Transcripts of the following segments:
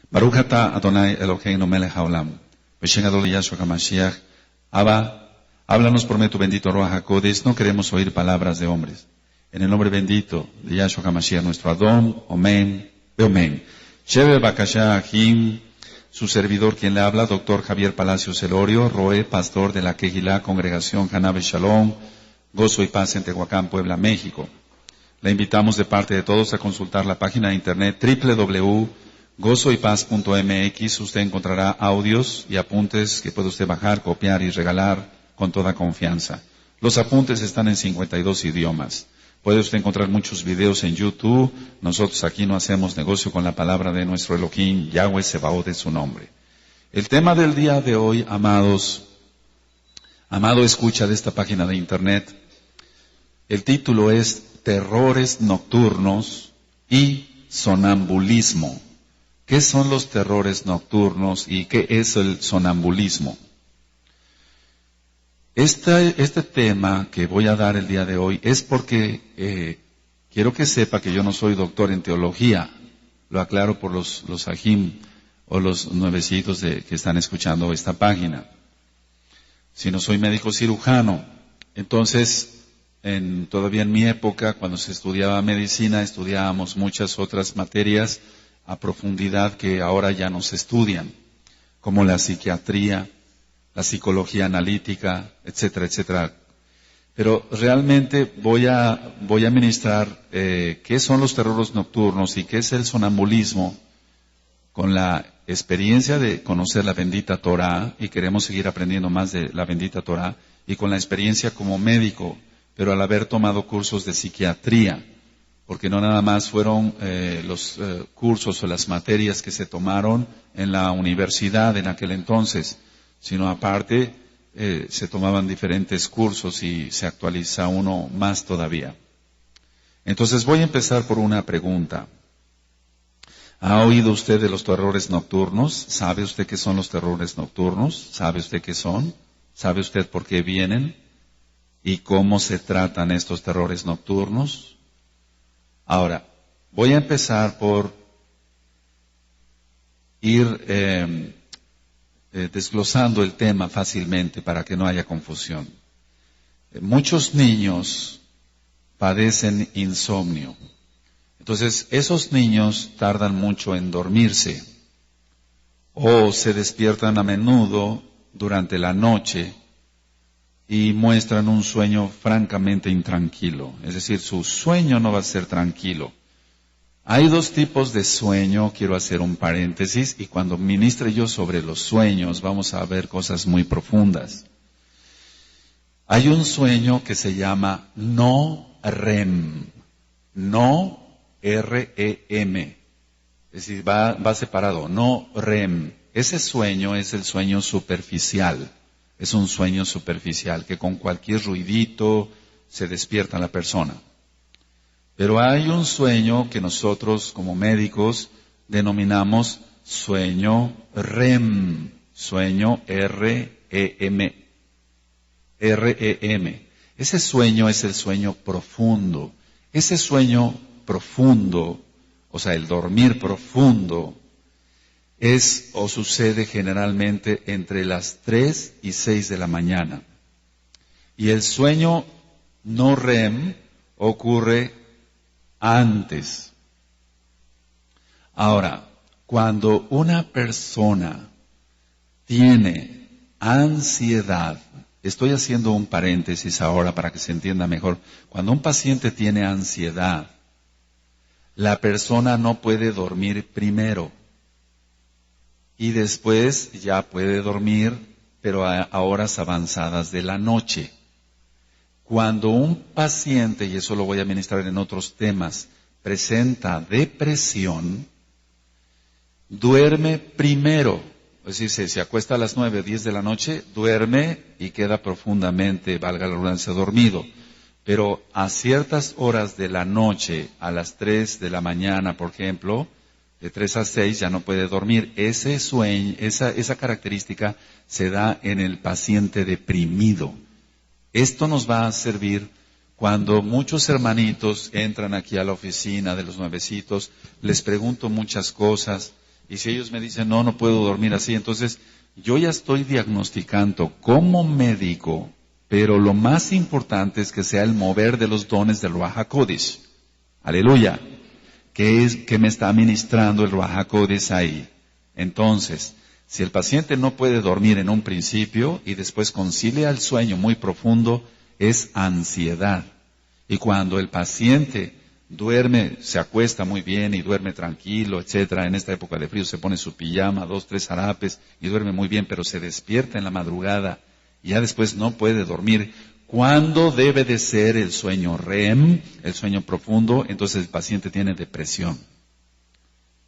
Baruch atah Adonai Eloheinu melech haolam. Beshem Gadol Yahshua HaMashiach. Abba, háblanos por medio tu bendito Ruach HaKodesh. No queremos oír palabras de hombres. En el nombre bendito de Yahshua HaMashiach, nuestro Adón, Omen, Beomen. Sheve Bakashá Ahim, su servidor quien le habla, doctor Javier Palacios Elorio, Roé, pastor de la Kehilá, Congregación Hanabe Shalom, Gozo y Paz en Tehuacán, Puebla, México. Le invitamos de parte de todos a consultar la página de internet www.gozoypaz.mx. Usted encontrará audios y apuntes que puede usted bajar, copiar y regalar con toda confianza. Los apuntes están en 52 idiomas. Puede usted encontrar muchos videos en YouTube. Nosotros aquí no hacemos negocio con la palabra de nuestro Elohim, Yahweh Sebaot es su nombre. El tema del día de hoy, amados, amado escucha de esta página de internet, el título es Terrores nocturnos y sonambulismo. ¿Qué son los terrores nocturnos y qué es el sonambulismo? Este tema que voy a dar el día de hoy es porque quiero que sepa que yo no soy doctor en teología. Lo aclaro por los ajim o los nuevecitos que están escuchando esta página. Sino soy médico cirujano. Entonces, todavía en mi época, cuando se estudiaba medicina, estudiábamos muchas otras materias a profundidad que ahora ya no se estudian, como la psiquiatría, la psicología analítica, etcétera, etcétera. Pero realmente voy a ministrar qué son los terrores nocturnos y qué es el sonambulismo con la experiencia de conocer la bendita Torah, y queremos seguir aprendiendo más de la bendita Torah, y con la experiencia como médico, pero al haber tomado cursos de psiquiatría, porque no nada más fueron los cursos o las materias que se tomaron en la universidad en aquel entonces, sino aparte se tomaban diferentes cursos y se actualiza uno más todavía. Entonces voy a empezar por una pregunta. ¿Ha oído usted de los terrores nocturnos? ¿Sabe usted qué son los terrores nocturnos? ¿Sabe usted qué son? ¿Sabe usted por qué vienen? ¿Y cómo se tratan estos terrores nocturnos? Ahora, voy a empezar por ir desglosando el tema fácilmente para que no haya confusión. Muchos niños padecen insomnio. Entonces, esos niños tardan mucho en dormirse o se despiertan a menudo durante la noche y muestran un sueño francamente intranquilo. Es decir, su sueño no va a ser tranquilo. Hay dos tipos de sueño, quiero hacer un paréntesis, y cuando ministre yo sobre los sueños vamos a ver cosas muy profundas. Hay un sueño que se llama no REM, no R-E-M, es decir, va separado, no REM. Ese sueño es el sueño superficial. Es un sueño superficial que con cualquier ruidito se despierta la persona. Pero hay un sueño que nosotros como médicos denominamos sueño REM, sueño R-E-M. R-E-M. Ese sueño es el sueño profundo. Ese sueño profundo, o sea, el dormir profundo, es o sucede generalmente entre las 3 y 6 de la mañana. Y el sueño no REM ocurre antes. Ahora, cuando una persona tiene ansiedad, estoy haciendo un paréntesis ahora para que se entienda mejor. Cuando un paciente tiene ansiedad, la persona no puede dormir primero. Y después ya puede dormir, pero a horas avanzadas de la noche. Cuando un paciente, y eso lo voy a ministrar en otros temas, presenta depresión, duerme primero. Es decir, se acuesta a las 9, 10 de la noche, duerme y queda profundamente, valga la redundancia, dormido. Pero a ciertas horas de la noche, a las 3 de la mañana, por ejemplo, de 3 a 6 ya no puede dormir. Ese sueño, esa característica se da en el paciente deprimido. Esto nos va a servir cuando muchos hermanitos entran aquí a la oficina de los nuevecitos, les pregunto muchas cosas Y si ellos me dicen, no, no puedo dormir así, entonces yo ya estoy diagnosticando como médico, pero lo más importante es que sea el mover de los dones del Ruach HaKodesh. Aleluya. Que me está ministrando el Ruach HaKodesh ahí. Entonces, si el paciente no puede dormir en un principio y después concilia el sueño muy profundo, es ansiedad. Y cuando el paciente duerme, se acuesta muy bien y duerme tranquilo, etcétera, en esta época de frío se pone su pijama, 2, 3 harapes y duerme muy bien, pero se despierta en la madrugada y ya después no puede dormir. ¿Cuándo debe de ser el sueño REM, el sueño profundo? Entonces el paciente tiene depresión.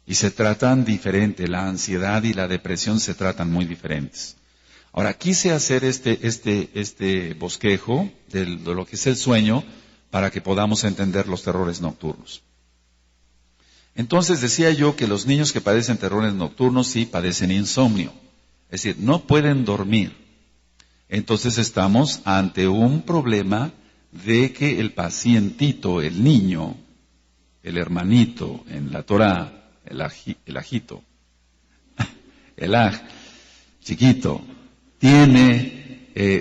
Y se tratan diferente, la ansiedad y la depresión se tratan muy diferentes. Ahora, quise hacer este bosquejo de lo que es el sueño para que podamos entender los terrores nocturnos. Entonces decía yo que los niños que padecen terrores nocturnos sí padecen insomnio. Es decir, no pueden dormir. Entonces estamos ante un problema de que el pacientito, el niño, el hermanito en la Torá, el ajito, el aj, chiquito, tiene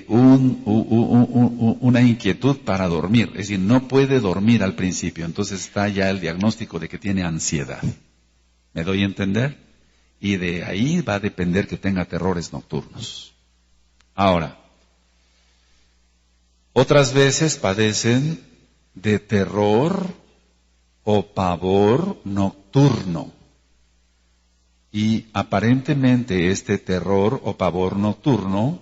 una inquietud para dormir, es decir, no puede dormir al principio, entonces está ya el diagnóstico de que tiene ansiedad. ¿Me doy a entender? Y de ahí va a depender que tenga terrores nocturnos. Ahora, otras veces padecen de terror o pavor nocturno. Y aparentemente este terror o pavor nocturno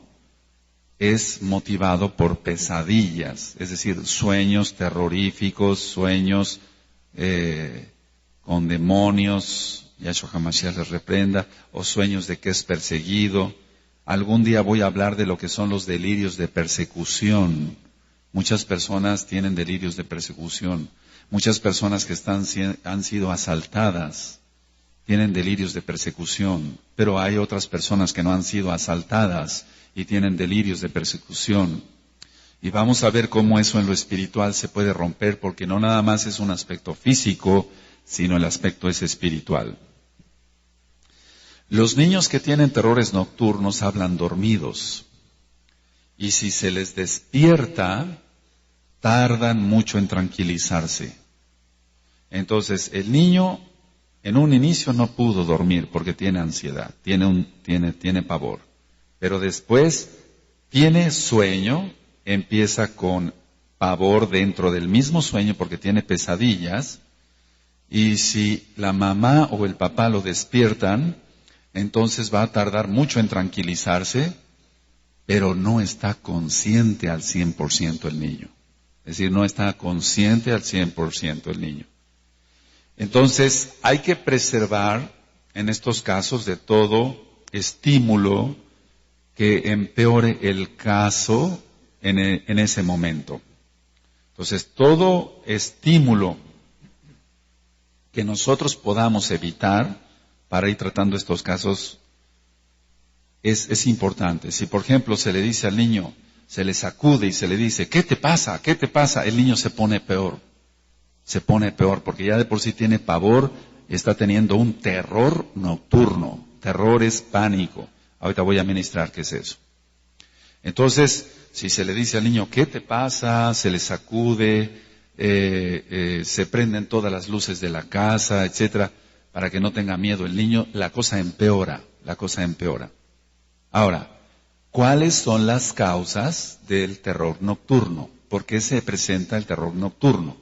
es motivado por pesadillas, es decir, sueños terroríficos, sueños con demonios, Yahshua HaMashiach les reprenda, o sueños de que es perseguido. Algún día voy a hablar de lo que son los delirios de persecución. Muchas personas tienen delirios de persecución. Muchas personas que han sido asaltadas tienen delirios de persecución, pero hay otras personas que no han sido asaltadas y tienen delirios de persecución. Y vamos a ver cómo eso en lo espiritual se puede romper, porque no nada más es un aspecto físico, sino el aspecto es espiritual. Los niños que tienen terrores nocturnos hablan dormidos, y si se les despierta, tardan mucho en tranquilizarse. Entonces, el niño en un inicio no pudo dormir porque tiene ansiedad, tiene pavor. Pero después tiene sueño, empieza con pavor dentro del mismo sueño porque tiene pesadillas. Y si la mamá o el papá lo despiertan, entonces va a tardar mucho en tranquilizarse, pero no está consciente al 100% el niño. Es decir, no está consciente al 100% el niño. Entonces, hay que preservar en estos casos de todo estímulo que empeore el caso en ese momento. Entonces, todo estímulo que nosotros podamos evitar para ir tratando estos casos es importante. Si, por ejemplo, se le dice al niño, se le sacude y se le dice, ¿qué te pasa? ¿Qué te pasa? El niño se pone peor. Se pone peor porque ya de por sí tiene pavor, está teniendo un terror nocturno. Terror es pánico. Ahorita voy a ministrar qué es eso. Entonces, si se le dice al niño, ¿qué te pasa? Se le sacude, se prenden todas las luces de la casa, etcétera, para que no tenga miedo el niño, la cosa empeora. Ahora, ¿cuáles son las causas del terror nocturno? ¿Por qué se presenta el terror nocturno?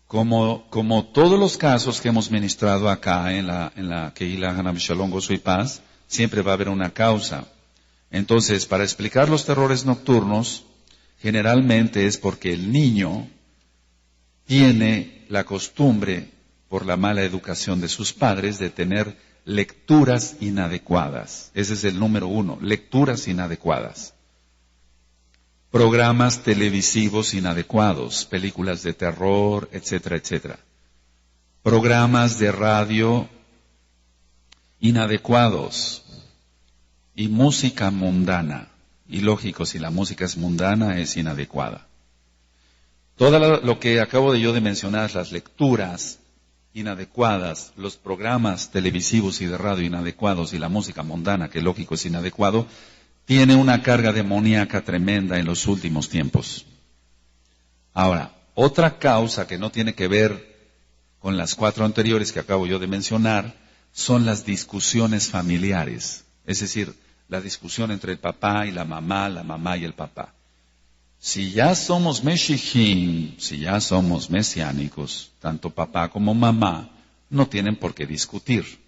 Como todos los casos que hemos ministrado acá en la Kehila Hanam Shalom Gozo y Paz, siempre va a haber una causa. Entonces, para explicar los terrores nocturnos, generalmente es porque el niño tiene la costumbre, por la mala educación de sus padres, de tener lecturas inadecuadas. Ese es el número 1, lecturas inadecuadas. Programas televisivos inadecuados, películas de terror, etcétera, etcétera. Programas de radio inadecuados y música mundana. Y lógico, si la música es mundana, es inadecuada. Todo lo que acabo de mencionar, las lecturas, inadecuadas, los programas televisivos y de radio inadecuados y la música mundana, que lógico es inadecuado, tiene una carga demoníaca tremenda en los últimos tiempos. Ahora, otra causa que no tiene que ver con las 4 anteriores que acabo yo de mencionar, son las discusiones familiares. Es decir, la discusión entre el papá y la mamá y el papá. Si ya somos meshijim, si ya somos mesiánicos, tanto papá como mamá, no tienen por qué discutir.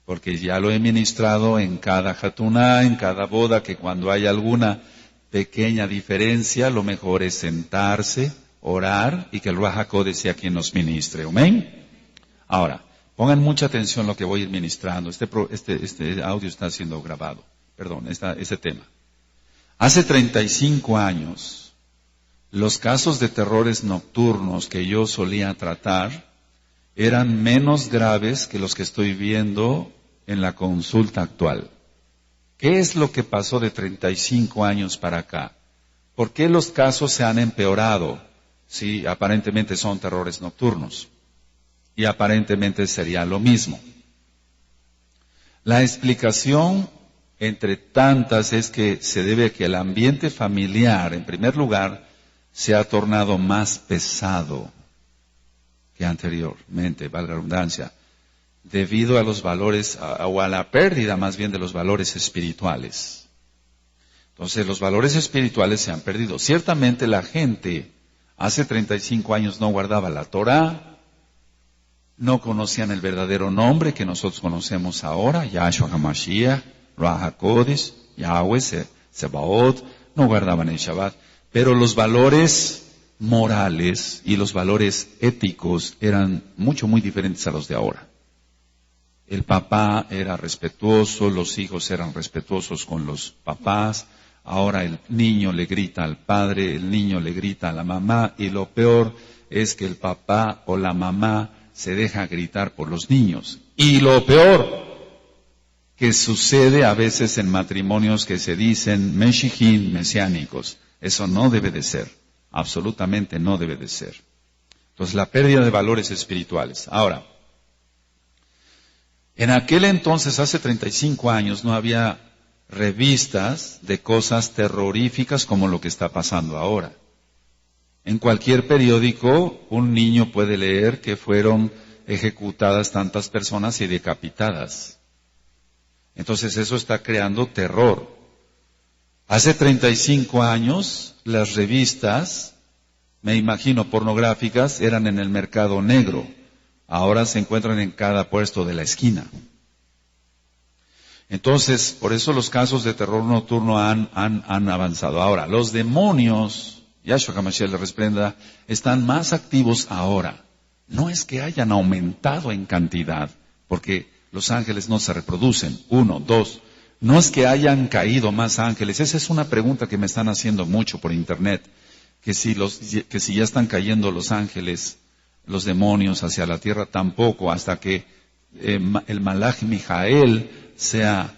Porque ya lo he ministrado en cada jatuná, en cada boda, que cuando hay alguna pequeña diferencia, lo mejor es sentarse, orar y que el Ruach HaKodesh sea quien nos ministre. ¿Amén? Ahora, pongan mucha atención a lo que voy a ir ministrando. Este audio está siendo grabado. Perdón, este tema. Hace 35 años, los casos de terrores nocturnos que yo solía tratar eran menos graves que los que estoy viendo en la consulta actual. ¿Qué es lo que pasó de 35 años para acá? ¿Por qué los casos se han empeorado si aparentemente son terrores nocturnos? Y aparentemente sería lo mismo. La explicación, entre tantas, es que se debe a que el ambiente familiar, en primer lugar, se ha tornado más pesado que anteriormente, valga la redundancia, debido a los valores, o a la pérdida más bien de los valores espirituales. Entonces, los valores espirituales se han perdido. Ciertamente la gente hace 35 años no guardaba la Torá, no conocían el verdadero nombre que nosotros conocemos ahora, Yahshua HaMashiach, Ruach HaKodesh, Yahweh, Sebaot, no guardaban el Shabbat. Pero los valores morales y los valores éticos eran muy diferentes a los de ahora. El papá era respetuoso, los hijos eran respetuosos con los papás. Ahora el niño le grita al padre, el niño le grita a la mamá, y lo peor es que el papá o la mamá se deja gritar por los niños. Y lo peor que sucede a veces en matrimonios que se dicen meshijim, mesiánicos. Eso no debe de ser, absolutamente no debe de ser. Entonces, la pérdida de valores espirituales. Ahora, en aquel entonces, hace 35 años, no había revistas de cosas terroríficas como lo que está pasando ahora. En cualquier periódico, un niño puede leer que fueron ejecutadas tantas personas y decapitadas. Entonces, eso está creando terror. Hace 35 años, las revistas, me imagino pornográficas, eran en el mercado negro. Ahora se encuentran en cada puesto de la esquina. Entonces, por eso los casos de terror nocturno han avanzado. Ahora, los demonios, Yahshua HaMashiach le reprenda, están más activos ahora. No es que hayan aumentado en cantidad, porque los ángeles no se reproducen. 1, 2. No es que hayan caído más ángeles. Esa es una pregunta que me están haciendo mucho por internet. Que si ya están cayendo los ángeles, los demonios hacia la tierra, tampoco, hasta que el Malach Mijael sea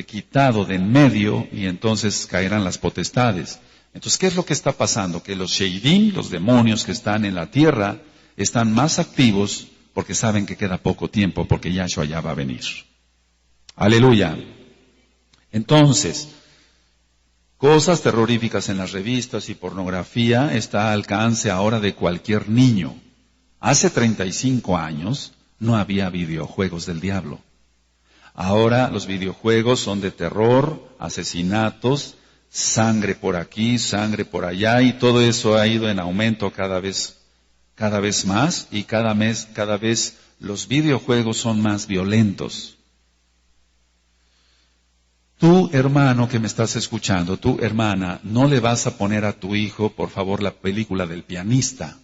quitado de en medio, y entonces caerán las potestades. Entonces, ¿qué es lo que está pasando? Que los Sheidim, los demonios que están en la tierra, están más activos porque saben que queda poco tiempo, porque Yahshua ya va a venir. Aleluya. Entonces, cosas terroríficas en las revistas y pornografía está al alcance ahora de cualquier niño. Hace 35 años no había videojuegos del diablo. Ahora los videojuegos son de terror, asesinatos, sangre por aquí, sangre por allá, y todo eso ha ido en aumento cada vez más, y cada vez los videojuegos son más violentos. Tú, hermano que me estás escuchando, tú, hermana, no le vas a poner a tu hijo, por favor, la película del pianista.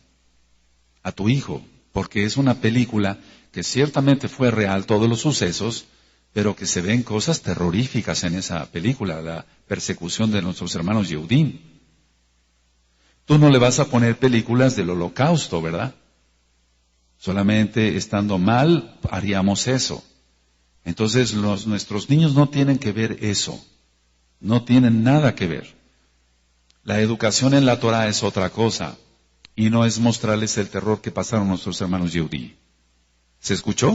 A tu hijo, porque es una película que ciertamente fue real, todos los sucesos, pero que se ven cosas terroríficas en esa película, la persecución de nuestros hermanos Yehudim. Tú no le vas a poner películas del Holocausto, ¿verdad? Solamente estando mal haríamos eso. Entonces nuestros niños no tienen que ver eso, no tienen nada que ver. La educación en la Torah es otra cosa, y no es mostrarles el terror que pasaron nuestros hermanos Yehudí. ¿Se escuchó?